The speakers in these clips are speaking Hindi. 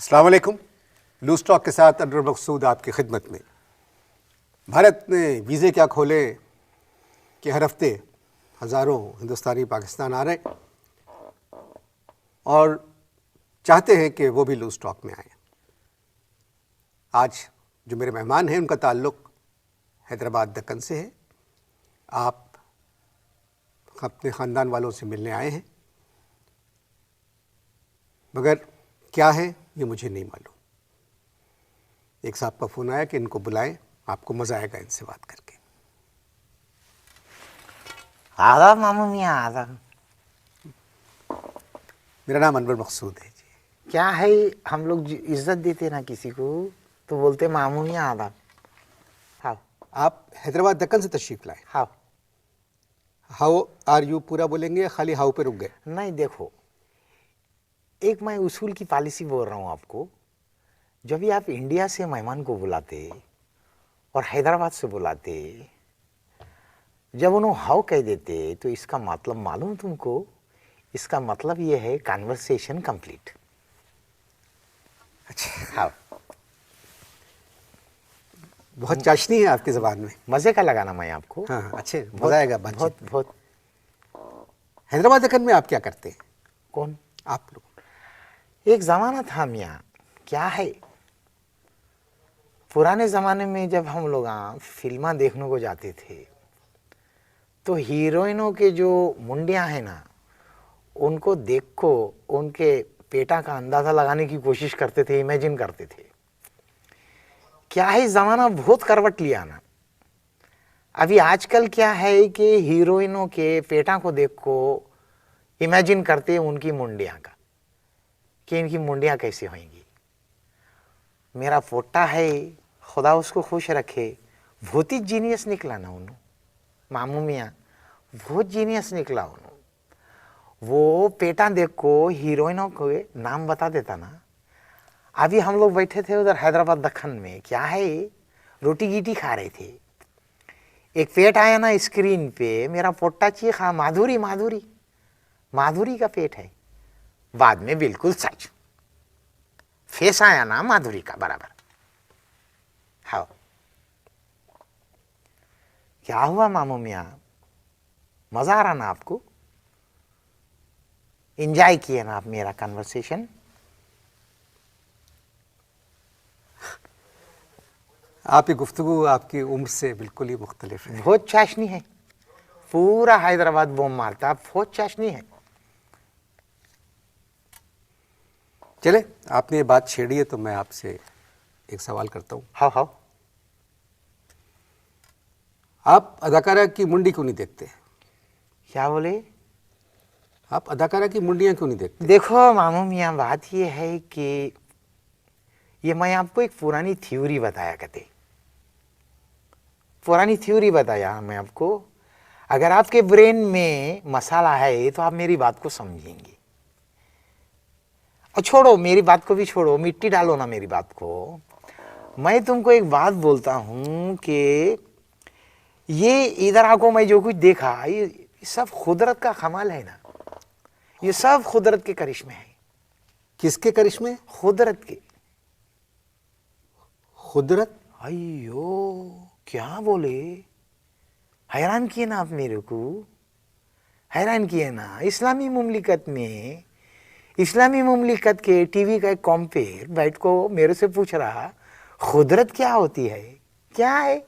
अस्सलाम वालेकुम। लूज टॉक के साथ अनवर मकसूद आपकी खिदमत में। भारत ने वीज़े क्या खोले कि हर हफ्ते हज़ारों हिंदुस्तानी पाकिस्तान आ रहे और चाहते हैं कि वो भी लूज टॉक में आए। आज जो मेरे मेहमान हैं उनका ताल्लुक़ हैदराबाद दक्कन से है। आप अपने ख़ानदान वालों से मिलने आए हैं, मगर क्या है ये मुझे नहीं मालूम। एक साहब का फ़ोन आया कि इनको बुलाएं, आपको मज़ा आएगा इनसे बात करके। आदाब मामू मियाँ, आदाब। मेरा नाम अनवर मकसूद है जी। क्या है, हम लोग इज्जत देते ना किसी को तो बोलते मामू मियाँ, आदाब। हाँ, आप हैदराबाद दक्कन से तशरीफ़ लाए। हाँ। हाउ आर यू पूरा बोलेंगे या खाली हाउ पे रुक गए? नहीं, देखो, एक मैं उसूल की पॉलिसी बोल रहा हूँ आपको। जब भी आप इंडिया से मेहमान को बुलाते और हैदराबाद से बुलाते, जब उन्होंने हाउ कह देते तो इसका मतलब मालूम तुमको? इसका मतलब ये है कन्वर्सेशन कंप्लीट। अच्छा, हाँ। बहुत चाशनी है आपकी ज़बान में। मज़े का लगाना मैं आपको। हाँ, अच्छे, मज़ा आएगा बातचीत। बहुत बहुत। हैदराबाद दक्कन में आप क्या करते हैं? कौन? आप लोग? एक ज़माना था मियाँ, क्या है, पुराने ज़माने में जब हम लोग फिल्मा देखने को जाते थे तो हीरोइनों के जो मुंडियाँ हैं ना, उनको देख को उनके पेटा का अंदाज़ा लगाने की कोशिश करते थे, इमेजिन करते थे। क्या है, ज़माना बहुत करवट लिया ना। अभी आजकल क्या है कि हीरोइनों के पेटा को देख को इमेजिन करते हैं उनकी मुंडियाँ का, कि इनकी मुंडियाँ कैसी होंगी। मेरा पोटा है, खुदा उसको खुश रखे, बहुत ही जीनियस निकला ना उन्होंने, मामू मियाँ, बहुत जीनियस निकला उन्होंने। वो पेटा देख को हीरोइनों को नाम बता देता ना। अभी हम लोग बैठे थे उधर हैदराबाद दक्कन में, क्या है, रोटी गीटी खा रहे थे। एक पेट आया ना स्क्रीन पे, मेरा पोटा चीखा, माधुरी माधुरी। माधुरी का पेट है, बाद में बिल्कुल सच फेस आया ना माधुरी का बराबर। हाँ, क्या हुआ मामू मियाँ, मजा आ रहा ना आपको? एंजॉय किए ना आप मेरा कन्वर्सेशन? आपकी गुफ्तगू आपकी उम्र से बिल्कुल ही मुख्तलिफ है। बहुत चाशनी है, पूरा हैदराबाद बम मारता, बहुत चाशनी है। चले, आपने ये बात छेड़ी है तो मैं आपसे एक सवाल करता हूँ। हाँ हाँ। आप अदाकारा की मुंडी क्यों नहीं देखते? क्या बोले? आप अदाकारा की मुंडियाँ क्यों नहीं देखते? देखो मामू मियाँ, बात ये है कि ये मैं आपको एक पुरानी थ्योरी बताया करते, पुरानी थ्योरी बताया मैं आपको। अगर आपके ब्रेन में मसाला है तो आप मेरी बात को समझेंगे। और छोड़ो, मेरी बात को भी छोड़ो, मिट्टी डालो ना मेरी बात को। मैं तुमको एक बात बोलता हूं कि ये इधर आको मैं जो कुछ देखा, ये सब खुदरत का कमाल है ना। ये सब खुदरत के करिश्मे हैं। किसके करिश्मे? खुदरत के। खुदरत? अयो, क्या बोले? हैरान किए ना आप मेरे को, हैरान किए ना। इस्लामी मुमलिकत में, इस्लामी मुमलिकत के टीवी का एक कॉम्पेयर बैठ को मेरे से पूछ रहा खुदरत क्या होती है, क्या है।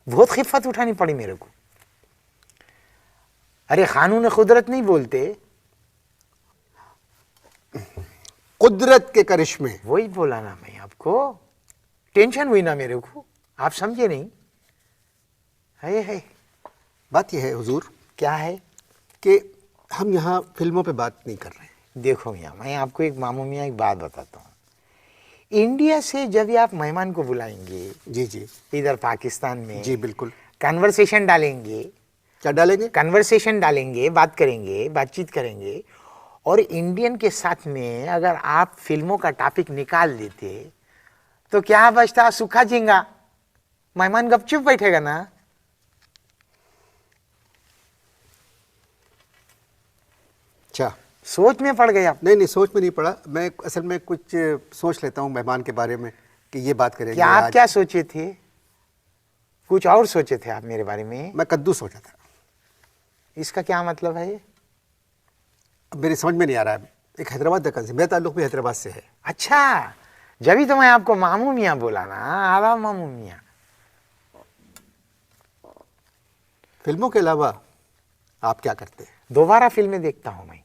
बहुत खिफत उठानी पड़ी मेरे को। अरे कानून खुदरत नहीं बोलते, कुदरत के करिश्मे। वही बोला ना मैं आपको। टेंशन हुई ना मेरे को, आप समझे नहीं? है। बात यह है हुजूर, क्या है कि हम यहाँ फिल्मों पे बात नहीं कर रहे हैं। देखो मियाँ, मैं आपको एक मामू मियाँ एक बात बताता हूँ। इंडिया से जब आप मेहमान को बुलाएंगे, जी जी, इधर पाकिस्तान में, जी बिल्कुल। कन्वर्सेशन डालेंगे। क्या डालेंगे? कन्वर्सेशन डालेंगे, बात करेंगे, बातचीत करेंगे। और इंडियन के साथ में अगर आप फिल्मों का टॉपिक निकाल देते तो क्या बचता? सूखा झींगा। मेहमान गपचुप बैठेगा ना। अच्छा, सोच में पड़ गए आप। नहीं नहीं, सोच में नहीं पड़ा, मैं असल में कुछ सोच लेता हूँ मेहमान के बारे में कि ये बात करेंगे क्या आप आज। क्या सोचे थे? कुछ और सोचे थे आप मेरे बारे में? मैं कद्दू सोचा था। इसका क्या मतलब है? अब मेरी समझ में नहीं आ रहा है। एक हैदराबाद दक्कन से, मेरा ताल्लुक भी हैदराबाद से है। अच्छा, जब तो मैं आपको मामू मियाँ बोला ना, आवा मामू मियाँ। फिल्मों के अलावा आप क्या करते हैं? दोबारा फिल्में देखता हूं मैं,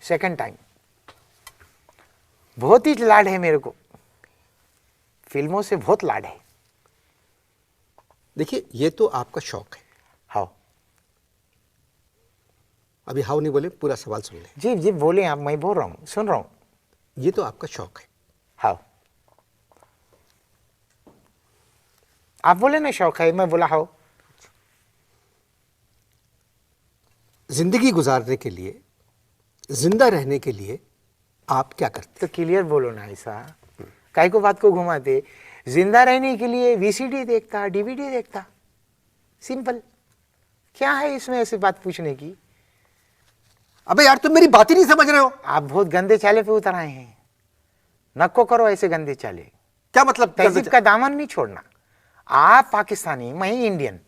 सेकंड टाइम। बहुत ही लाड है मेरे को, फिल्मों से बहुत लाड है। देखिए, ये तो आपका शौक है। हाँ अभी हाउ नहीं बोले, पूरा सवाल सुन ले। जी जी बोले आप, मैं बोल रहा हूँ, सुन रहा हूँ। ये तो आपका शौक है। हाँ आप बोले ना शौक है, मैं बोला हाँ। जिंदगी गुजारने के लिए, जिंदा रहने के लिए आप क्या करते तो क्लियर बोलो ना ऐसा, काय को बात को घुमाते। जिंदा रहने के लिए वीसीडी देखता, डीवीडी देखता, सिंपल। क्या है इसमें ऐसी बात पूछने की? अबे यार, तुम मेरी बात ही नहीं समझ रहे हो। आप बहुत गंदे चाले पे उतर आए हैं। नको करो ऐसे गंदे चाले। क्या मतलब? तहजीब का दामन नहीं छोड़ना। आप पाकिस्तानी, मैं इंडियन,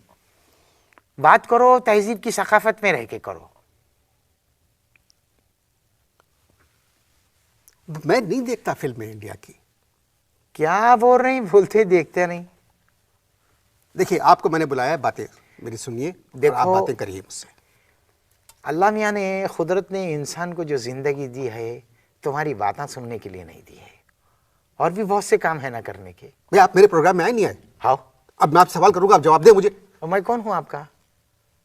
बात करो तहजीब की सकाफत में रह के करो। मैं नहीं देखता फिल्में इंडिया की। क्या बोल रहे हैं? बोलते देखते नहीं। देखिए, आपको मैंने बुलाया है, बातें मेरी सुनिए और आप बातें करिए मुझसे। अल्लाह मियाँ ने, खुदरत ने इंसान को जो जिंदगी दी है, तुम्हारी बातें सुनने के लिए नहीं दी है। और भी बहुत से काम है ना करने के। भाई, आप मेरे प्रोग्राम में आए नहीं आए? हाँ। अब मैं आपसे सवाल करूंगा, आप जवाब दें मुझे। और मैं कौन हूँ आपका?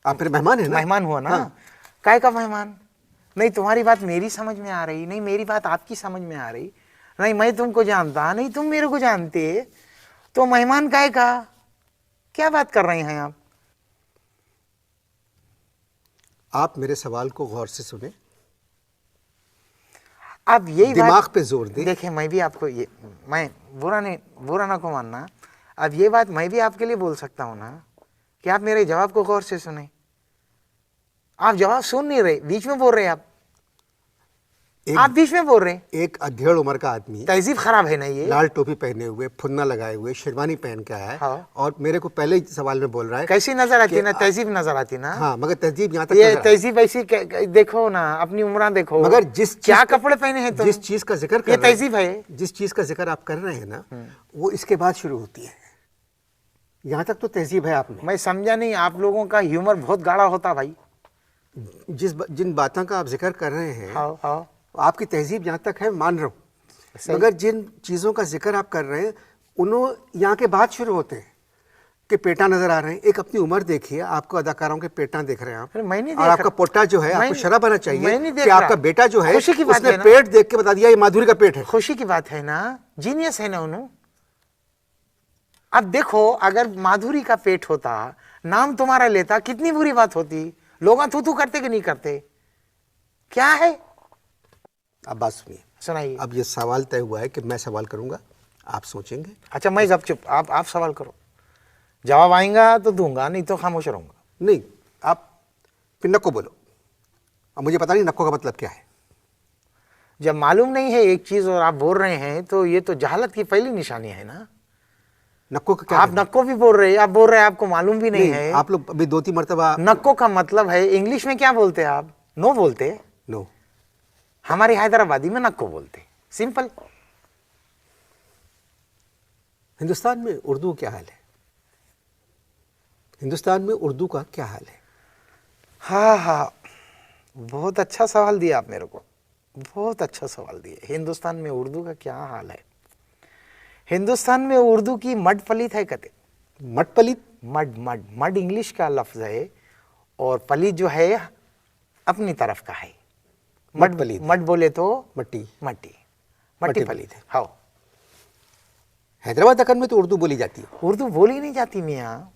आप मेरे मेहमान हैं ना? मेहमान हुआ ना। हाँ। काय का मेहमान? नहीं तुम्हारी बात मेरी समझ में आ रही, नहीं मेरी बात आपकी समझ में आ रही, नहीं मैं तुमको जानता, नहीं तुम मेरे को जानते, तो मेहमान काय का? क्या बात कर रहे हैं आप? आप मेरे सवाल को गौर से सुने, आप यही दिमाग पे जोर दें। देखिए, मैं भी आपको ये, मैं बुरा ना को मानना, अब ये बात मैं भी आपके लिए बोल सकता हूँ ना कि आप मेरे जवाब को गौर से सुने। आप जवाब सुन नहीं रहे, बीच में बोल रहे आप। आप बीच में बोल रहे। एक अधेड़ उम्र का आदमी, तहजीब खराब है ना ये। लाल टोपी पहने हुए, फुन्ना लगाए हुए, शेरवानी पहन के आया है। हाँ। और मेरे को पहले ही सवाल में बोल रहा है कैसी नजर आती है ना, तहजीब नजर आती ना। हाँ, मगर तहजीब यहाँ तक ये नजर आ- तहजीब ऐसी देखो ना, अपनी उम्र देखो। मगर जिस क्या चीज का- कपड़े पहने हैं तुम, जिस चीज का जिक्र कर ये रहे हैं- तहजीब है। जिस चीज का जिक्र आप कर रहे हैं ना, वो इसके बाद शुरू होती है। यहाँ तक तो तहजीब है आप में। मैं समझा नहीं, आप लोगों का ह्यूमर बहुत गाढ़ा होता भाई। जिन बातों का आप जिक्र कर रहे हैं, हाँ हाँ आपकी तहजीब जहाँ तक है मान रहा हूँ, मगर जिन चीज़ों का जिक्र आप कर रहे हैं, उन्होंने यहाँ के बाद शुरू होते हैं कि पेटा नजर आ रहे हैं। एक अपनी उम्र देखिए, आपको अदाकारों के पेटा देख रहे हैं आप, मैं नहीं और देख आपका रहा। पोटा जो है, आपको मैं- शर्म आना मैं चाहिए नहीं देख कि आपका रहा। बेटा जो है, खुशी की बात उसने है ना। पेट देख के बता दिया ये माधुरी का पेट है। खुशी की बात है ना, जीनियस है ना उन्होंने। अब देखो, अगर माधुरी का पेट होता, नाम तुम्हारा लेता, कितनी बुरी बात होती। लोग थू थू करते कि नहीं करते? क्या है? अब बात सुनिए, सुनाइए। अब ये सवाल तय हुआ है कि मैं सवाल करूंगा, आप सोचेंगे। अच्छा, मैं गपचुप, आप सवाल करो, जवाब आएगा तो दूंगा, नहीं तो खामोश रहूंगा। नहीं, आप फिर नक्को बोलो। अब मुझे पता नहीं नक्को का मतलब क्या है। जब मालूम नहीं है एक चीज और आप बोल रहे हैं, तो ये तो जहालत की पहली निशानी है ना। नक्को का क्या आप कहना है? नक्को भी बोल रहे हैं, आप बोल रहे हैं आपको मालूम भी नहीं है। आप लोग अभी 2-3 मरतबा नक्को का मतलब है, इंग्लिश में क्या बोलते हैं आप? नो बोलते। नो, हमारी हैदराबादी में नक्को बोलते, सिंपल। हिंदुस्तान में उर्दू क्या हाल है? हिंदुस्तान में उर्दू का क्या हाल है? हाँ हाँ, बहुत अच्छा सवाल दिया आप मेरे को, बहुत अच्छा सवाल दिया। हिंदुस्तान में उर्दू का क्या हाल है? हिंदुस्तान में उर्दू की मड पलित है कहते। मट पलित? मड मड मड इंग्लिश का लफ्ज है, और पलित जो है अपनी तरफ का है। मड पलित, मड बोले तो मट्टी। मट्टी, मट्टी मट्टी पलित पलित है। हाँ, हैदराबाद दक्कन में तो उर्दू बोली जाती है। उर्दू बोली नहीं जाती मियाँ,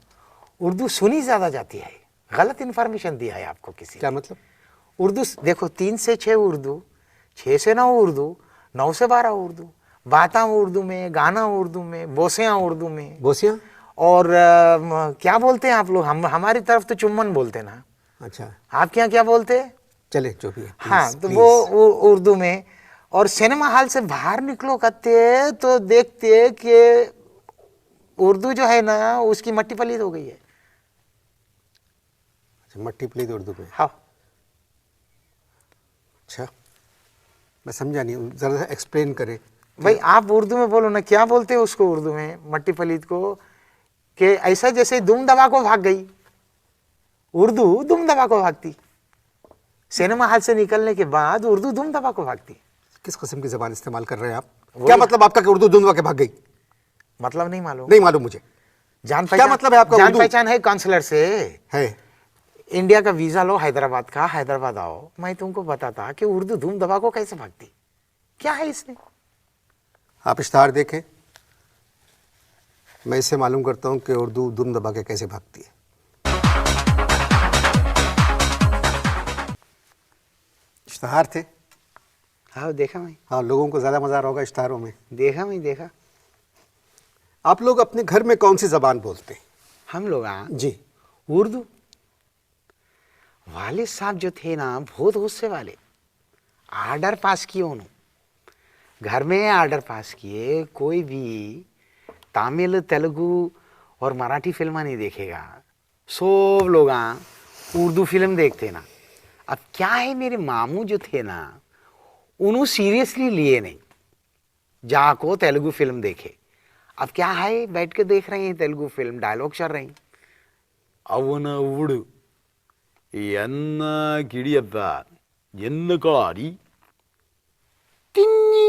उर्दू सुनी ज्यादा जाती है। गलत इन्फॉर्मेशन दिया है आपको किसी। क्या मतलब? उर्दू देखो, 3 से 6 उर्दू, 6 से 9 उर्दू, 9 से 12 उर्दू, बातें उर्दू में, गाना उर्दू में, बोसियाँ उर्दू में। बोसियाँ? और क्या बोलते हैं आप लोग? हमारी तरफ तो चुम्बन बोलते ना। अच्छा, आपके यहाँ क्या बोलते हैं? चले जो भी है, हाँ, please, तो please। वो उर्दू में। और सिनेमा हॉल से बाहर निकलो करते तो देखते कि उर्दू जो है ना उसकी मट्टी पलीद हो गई है। अच्छा, मट्टी पलीद उर्दू में। हाँ, अच्छा, मैं समझा नहीं, ज़रा एक्सप्लेन करें। भाई आप उर्दू में बोलो ना, क्या बोलते हैं उसको उर्दू में मट्टी पलीद को? कि ऐसा जैसे दुम दबा को भाग गई, उर्दू दुम दबा को भागती। सिनेमा हॉल से निकलने के बाद उर्दू दुम दबा को भागती। किस किस्म की ज़बान इस्तेमाल कर रहे हैं आप? वही- क्या मतलब आपका कि उर्दू दुनवा के भाग गई? मतलब नहीं मालूम? नहीं मालूम मुझे। जान क्या पहचान, मतलब है आपका जान उर्दू? पहचान है काउंसलर से। है। इंडिया का वीजा लो हैदराबाद का, हैदराबाद आओ, मैं तुमको बताता कि उर्दू धूम दबा को कैसे भागती। क्या है इसमें? आप इश्तहार देखें, मैं इससे मालूम करता हूं कि उर्दू दुम दबा के कैसे भागती है। इश्तहार थे। हाँ देखा मैं, हाँ, लोगों को ज़्यादा मज़ा आ रहा होगा इश्तहारों में। देखा। आप लोग अपने घर में कौन सी ज़बान बोलते हैं? हम लोग जी। उर्दू। वालिद साहब जो थे ना बहुत गुस्से वाले, आर्डर पास किए उन्होंने घर में, आर्डर पास किए कोई भी तमिल तेलुगु और मराठी फिल्म नहीं देखेगा, सब लोग उर्दू फिल्म देखते ना। अब क्या है, मेरे मामू जो थे ना उन्होंने सीरियसली लिए नहीं, जाको तेलुगु फिल्म देखे। अब क्या है, बैठ के देख रहे हैं तेलुगु फिल्म, डायलॉग चल रहे हैं, ಅವನ ಊಡು ಎನ್ನ ಗಿಡಿಯಪ್ಪ ಎನ್ನ ಕಾರಿ टिन्नी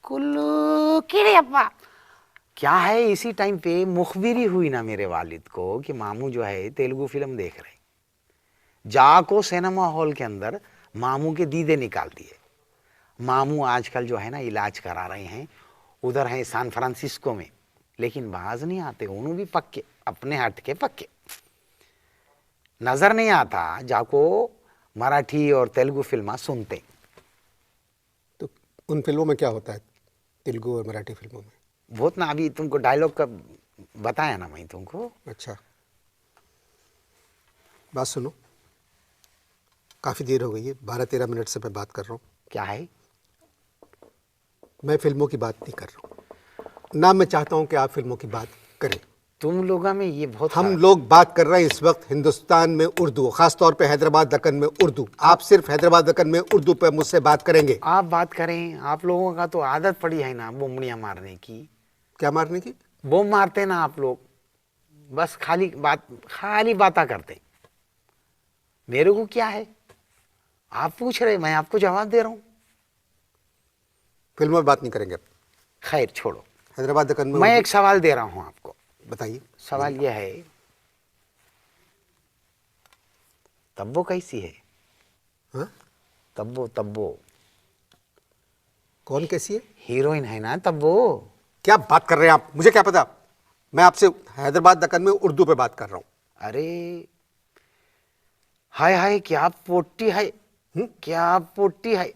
कुल्लू किड़ियप्पा। क्या है, इसी टाइम पे मुखबिरी हुई ना मेरे वालिद को कि मामू जो है तेलुगु फिल्म देख रहे। जाको सिनेमा हॉल के अंदर मामू के दीदे निकाल दिए। मामू आजकल जो है ना इलाज करा रहे हैं, उधर है सैन फ्रांसिस्को में, लेकिन बाज नहीं आते, उन्होंने भी पक्के अपने हट के पक्के नजर नहीं आता जाको मराठी और तेलुगु फिल्म सुनते। तो उन फिल्मों में क्या होता है, तेलुगु और मराठी फिल्मों में? बहुत ना, अभी तुमको डायलॉग का बताया ना मैं तुमको। अच्छा, बात सुनो, काफ़ी देर हो गई है, 12-13 मिनट से मैं बात कर रहा हूँ। क्या है? मैं फिल्मों की बात नहीं कर रहा हूँ ना, मैं चाहता हूँ कि आप फिल्मों की बात करें। तुम लोगों में ये बहुत हम फर्क। लोग बात कर रहे हैं इस वक्त हिंदुस्तान में उर्दू, खास तौर पे हैदराबाद दक्कन में उर्दू। आप सिर्फ हैदराबाद दक्कन में उर्दू पे मुझसे बात करेंगे। आप बात करें, आप लोगों का तो आदत पड़ी है ना बोमड़ियां मारने की। क्या मारने की? बोम मारते ना आप लोग, बस खाली बातें करते। मेरे को क्या है, आप पूछ रहे, मैं आपको जवाब दे रहा हूं। फिल्मों में बात नहीं करेंगे अब। खैर छोड़ो, हैदराबाद दक्कन में मैं उर्दू। एक सवाल दे रहा हूं आपको। बताइए। सवाल यह है, तब्बो कैसी है? हाँ? तब्बो तब्बो कौन कैसी है? हीरोइन है ना तब्बो। क्या बात कर रहे हैं आप, मुझे क्या पता। मैं आपसे हैदराबाद दक्कन में उर्दू पे बात कर रहा हूँ। अरे हाय हाय, क्या पोटी है, क्या पोटी है।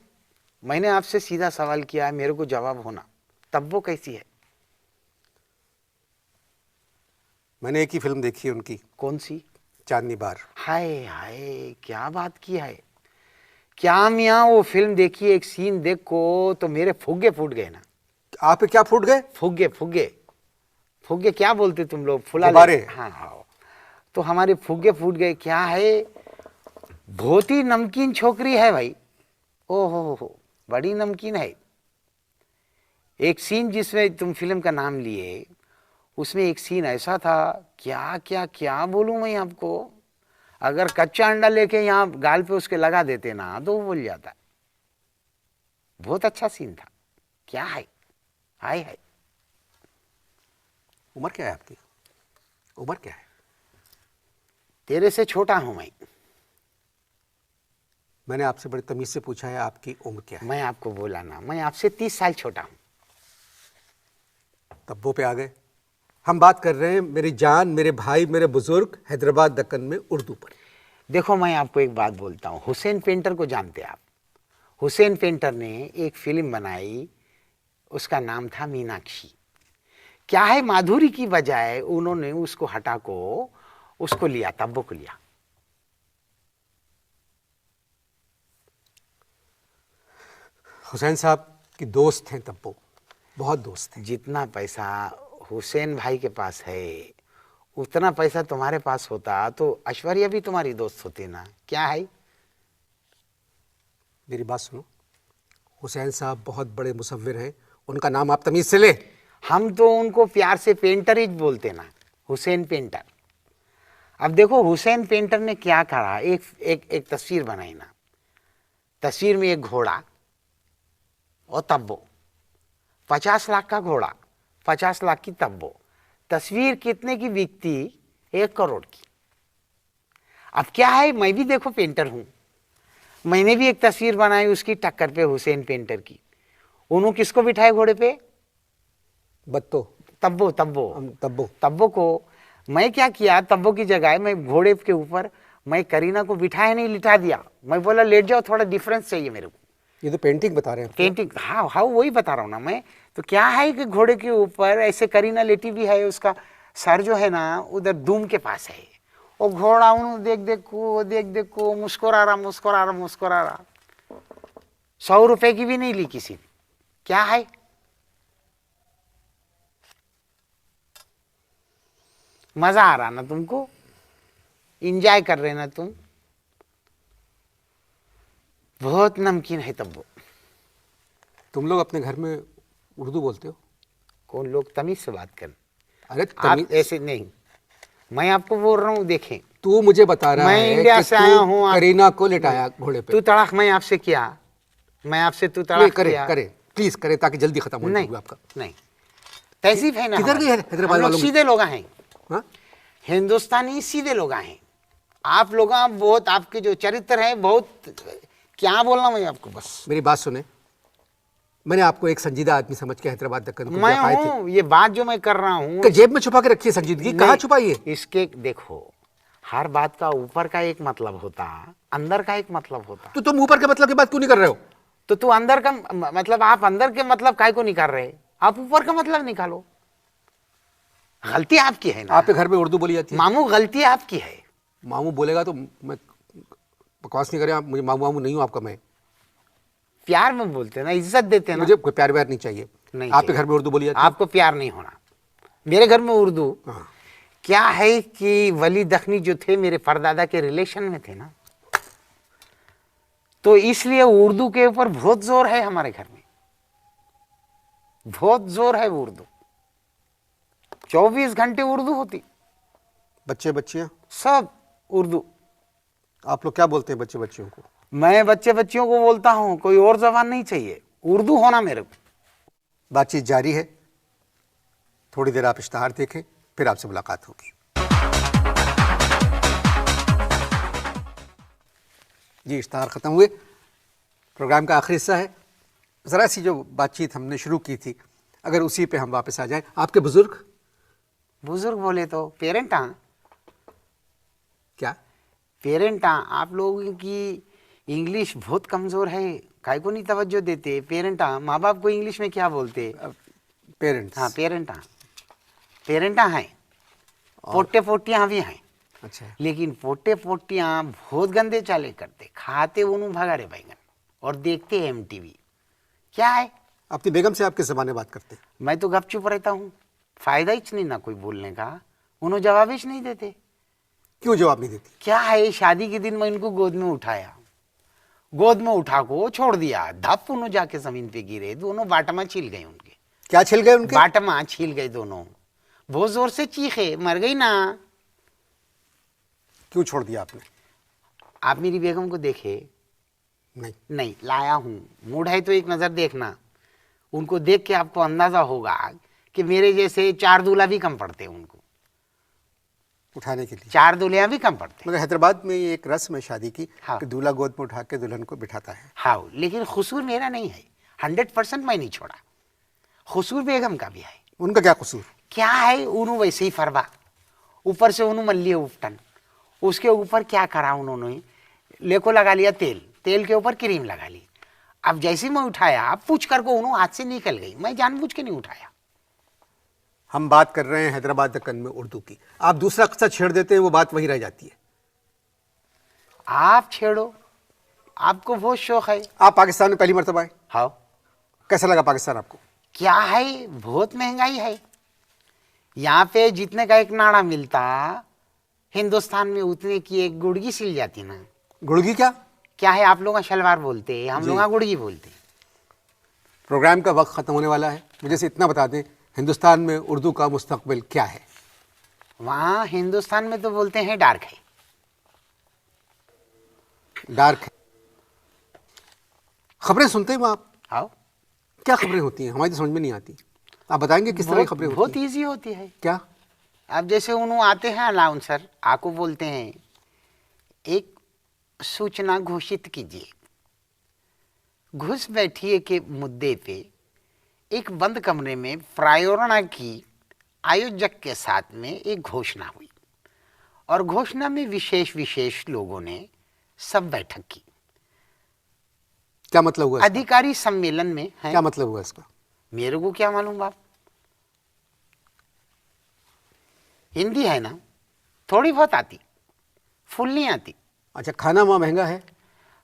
मैंने आपसे सीधा सवाल किया है, मेरे को जवाब होना। तब्बो कैसी है? मैंने एक ही फिल्म देखी है उनकी। कौन सी? चांदनी बार। हाय हाय, क्या बात की है। क्या मियाँ, वो फिल्म देखी, एक सीन देखो तो मेरे फुग्गे फूट गए ना। आप क्या फूट गए? फुग्गे फुग्गे फुग्गे क्या बोलते तुम लोग? फुला गुब्बारे। हाँ हाँ, तो हमारे फुग्गे फूट गए। क्या है, बहुत ही नमकीन छोकरी है भाई। ओ हो, बड़ी नमकीन है। एक सीन जिसमें तुम फिल्म का नाम लिए, उसमें एक सीन ऐसा था, क्या क्या क्या बोलूं मैं आपको। अगर कच्चा अंडा लेके यहाँ गाल पे उसके लगा देते ना तो वो बोल जाता। बहुत अच्छा सीन था। क्या है, हाय हाय। उम्र क्या है आपकी? उम्र क्या है? तेरे से छोटा हूं मैं। मैंने आपसे बड़ी तमीज से पूछा है आपकी उम्र क्या है। मैं आपको बोला ना, मैं आपसे 30 साल छोटा हूं। तब्बों पे आ गए। हम बात कर रहे हैं मेरी जान, मेरे भाई, मेरे बुजुर्ग, हैदराबाद दक्कन में उर्दू पर। देखो मैं आपको एक बात बोलता हूं, हुसैन पेंटर को जानते आप? हुसैन पेंटर ने एक फिल्म बनाई, उसका नाम था मीनाक्षी। क्या है, माधुरी की बजाय उन्होंने उसको हटा को उसको लिया, तब्बो को लिया। हुसैन साहब की दोस्त हैं तब्बू, बहुत दोस्त हैं। जितना पैसा हुसैन भाई के पास है उतना पैसा तुम्हारे पास होता तो ऐश्वर्या भी तुम्हारी दोस्त होती ना। क्या है? मेरी बात सुनो, हुसैन साहब बहुत बड़े मुसव्विर हैं, उनका नाम आप तमीज से ले। हम तो उनको प्यार से पेंटर ही बोलते ना, हुसैन पेंटर। अब देखो हुसैन पेंटर ने क्या करा, एक तस्वीर बनाई ना, तस्वीर में एक घोड़ा और तब्बो, 50 लाख का घोड़ा, 50 लाख की तब्बो। तस्वीर कितने की बिकती? 1 करोड़ की। अब क्या है, मैं भी देखो पेंटर हूं, मैंने भी एक तस्वीर बनाई उसकी टक्कर पे हुसैन पेंटर की। उन्होंने किसको बिठाए घोड़े पे? बत्तो, तब्बो, तब्बो, तब्बो। तब्बो को। मैं क्या किया, तब्बो की जगह मैं घोड़े के ऊपर मैं करीना को बिठाया नहीं, लिटा दिया। मैं बोला लेट जाओ, थोड़ा डिफरेंस चाहिए मेरे को। ये तो पेंटिंग बता रहे हैं। पेंटिंग, हाँ हाँ वही बता रहा हूँ ना मैं। तो क्या है कि घोड़े के ऊपर ऐसे करीना लेटी भी है, उसका सर जो है ना उधर दूम के पास है, और घोड़ा उन देख देख को मुस्कुरा रहा। 100 रुपए की भी नहीं ली किसी ने। क्या है? मजा आ रहा ना तुमको? इंजॉय कर रहे ना तुम? बहुत नमकीन है तब्बो। तुम लोग अपने घर में उर्दू बोलते हो? कौन लोग? तमीज से बात कर। अरे आप ऐसे नहीं, मैं आपको बोल रहा हूँ। देखें, तू मुझे बता रहा मैं है इंडिया कि से तू आया हूँ। करीना को लिटाया घोड़े पे। तू तड़ाक मैं आपसे किया, मैं आपसे तू नहीं, तड़ाक करे किया। करे प्लीज करे, ताकि जल्दी खत्म हो नहीं जाए आपका। नहीं, तहसीब है ना। किधर गए हैदराबाद हम लोग वालों? सीधे लोग हैं, हाँ? हिंदुस्तानी सीधे लोग हैं। आप लोग बहुत, आपके जो चरित्र है बहुत, क्या बोलना मैं आपको। बस मेरी बात सुने, मैंने आपको एक संजीदा आदमी समझ के हैदराबाद दक्कन को मैं पाए थे। हूँ, ये बात जो मैं कर रहा हूँ कि जेब में छुपा के रखी है संजीदगी, कहाँ छुपाई है? इसके देखो, हर बात का ऊपर का एक मतलब होता, अंदर का एक मतलब होता। तो तुम ऊपर के मतलब की बात क्यों नहीं कर रहे हो? तो तू अंदर का मतलब, आप अंदर के मतलब काय को नहीं कर रहे? आप ऊपर का मतलब निकालो। गलती आपकी है ना। आपके घर में उर्दू बोली जाती है? मामू गलती आपकी है। मामू बोलेगा तो मैं बकवास नहीं करें आप, मुझे मामू मामू नहीं हूं आपका मैं। प्यार में बोलते ना, इज्जत देते ना। मुझे कोई प्यार व्यार नहीं चाहिए। नहीं आपके चाहिए। घर में उर्दू बोली जाती है? आपको प्यार नहीं होना। मेरे घर में उर्दू हाँ। क्या है कि वली दखनी जो थे मेरे परदादा के रिलेशन में थे ना, तो इसलिए उर्दू के ऊपर बहुत जोर है हमारे घर में, बहुत जोर है उर्दू। 24 घंटे उर्दू होती, बच्चे बच्चियां सब उर्दू। आप लोग क्या बोलते हैं बच्चे बच्चियों को? मैं बच्चे बच्चियों को बोलता हूं, कोई और जबान नहीं चाहिए, उर्दू होना मेरे को। बातचीत जारी है, थोड़ी देर आप इश्तहार देखें, फिर आपसे मुलाकात होगी। जी, इश्तहार ख़त्म हुए, प्रोग्राम का आखिरी हिस्सा है। ज़रा सी जो बातचीत हमने शुरू की थी, अगर उसी पे हम वापस आ जाएं। आपके बुजुर्ग? बुजुर्ग बोले तो पेरेंट। क्या पेरेंट, आप लोगों की इंग्लिश बहुत कमज़ोर है, काय को नहीं तवज्जो देते। पेरेंट, माँ बाप को इंग्लिश में क्या बोलते? पेरेंट्स? हाँ पेरेंट, पेरेंट हैं। पोटे पोटियाँ भी हैं। अच्छा, लेकिन पोटे पोटियाँ बहुत गंदे चाले करते, खाते उन्होंने भगारे बैंगन और देखते MTV। क्या है? अपनी बेगम से आप किस ज़बान में बात करते हैं? मैं तो गपचुप रहता हूँ, फायदा ही नहीं ना कोई बोलने का, उन्होंने जवाब ही नहीं देते। क्यों जवाब नहीं देती? क्या है, शादी के दिन मैं इनको गोद में उठाया, गोद में उठा को छोड़ दिया, धप उन्होंने जाके जमीन पे गिरे, दोनों बाटमा छिल गए उनके। क्या छिल गए उनके? बाटमा छिल गए दोनों, बहुत जोर से चीखे, मर गई ना। क्यों छोड़ दिया आपने? आप मेरी बेगम को देखे? नहीं। नहीं लाया हूं, मूड है तो एक नजर देखना, उनको देख के आपको अंदाजा होगा कि मेरे जैसे 4 दूल्हा भी कम पड़ते हैं उनको, उठाने के लिए 4 दूल्हे भी कम पड़ते हैं। मगर हैदराबाद में ये एक रस्म है शादी की, हाँ। कि दूल्हा गोद में उठा के दुल्हन को बिठाता है। हाँ, लेकिन कसूर मेरा नहीं है, 100% मैं नहीं छोड़ा, कसूर बेगम का भी है। उनका क्या कसूर? क्या है, उन्होंने वैसे ही फरवा, ऊपर से उन्होंने मल्ली उपटन, उसके ऊपर क्या करा उन्होंने, लेको लगा लिया तेल, तेल के ऊपर क्रीम लगा ली। अब जैसे मैं उठाया, पूछ कर को उन्होंने हाथ से निकल गई, मैं जानबूझ के नहीं उठाया। हम बात कर रहे हैं हैदराबाद दक्कन में उर्दू की, आप दूसरा किस्सा छेड़ देते हैं, वो बात वही रह जाती है। आप छेड़ो, आपको बहुत शौक है। आप पाकिस्तान में पहली मर्तबा आए, हाँ, कैसा लगा पाकिस्तान आपको? क्या है, बहुत महंगाई है यहाँ पे। जितने का एक नाड़ा मिलता हिंदुस्तान में उतने की एक गुड़गी सिल जाती ना। गुड़गी क्या? क्या है, आप लोग का शलवार बोलते हैं, हम जी। लोग का गुड़गी बोलते हैं। प्रोग्राम का वक्त ख़त्म होने वाला है, मुझे से इतना बता दें, हिंदुस्तान में उर्दू का मुस्तकबिल क्या है? वहाँ हिंदुस्तान में तो बोलते हैं डार्क है। डार्क है। खबरें सुनते हैं आप? हाँ, क्या खबरें होती हैं? हमारी तो समझ में नहीं आती, आप बताएंगे किस तरह की खबरें बहुत होती हैं? इजी होती है। क्या? अब जैसे उन्होंने आते हैं अनाउंसर, आपको बोलते हैं एक सूचना घोषित कीजिए। घुस बैठिए के मुद्दे पे एक बंद कमरे में प्रायोरणा की आयोजक के साथ में एक घोषणा हुई और घोषणा में विशेष विशेष लोगों ने सब बैठक की। क्या मतलब हुआ इसका? अधिकारी सम्मेलन में है। क्या मतलब हुआ इसका? मेरे को क्या मालूम बाप, हिंदी है ना, थोड़ी बहुत आती, फुल नहीं आती। अच्छा, खाना वहाँ महंगा है?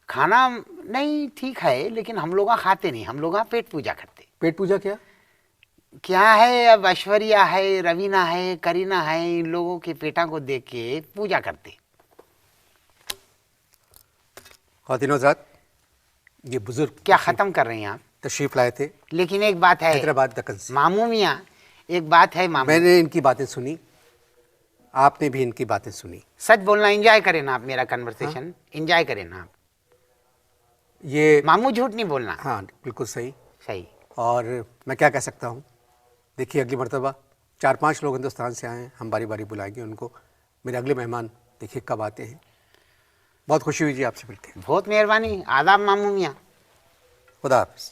खाना नहीं, ठीक है, लेकिन हम लोग खाते नहीं, हम लोग पेट पूजा करते। पेट पूजा क्या? क्या है, अब ऐश्वर्या है, रवीना है, करीना है, इन लोगों के पेटा को देख के पूजा करते। ख़वातीन हज़रात, ये बुजुर्ग क्या खत्म कर रहे हैं आप? तशरीफ लाए थे लेकिन एक बात है हैदराबाद दक्कन से। मामू मियाँ, एक बात है मामू, मैंने इनकी बातें सुनी, आपने भी इनकी बातें सुनी। सच बोलना, एंजॉय करें ना आप मेरा कन्वर्सेशन, एंजॉय करें ना आप। ये मामू झूठ नहीं बोलना। हाँ, बिल्कुल सही। सही। और मैं क्या कह सकता हूँ, देखिए अगली मर्तबा 4-5 लोग हिंदुस्तान से आए हैं, हम बारी बारी बुलाएंगे उनको। मेरे अगले मेहमान देखिए कब आते हैं। बहुत खुशी हुई जी आपसे मिलकर। बहुत मेहरबानी, आदाब मामू मियाँ। खुदा हाफिज़।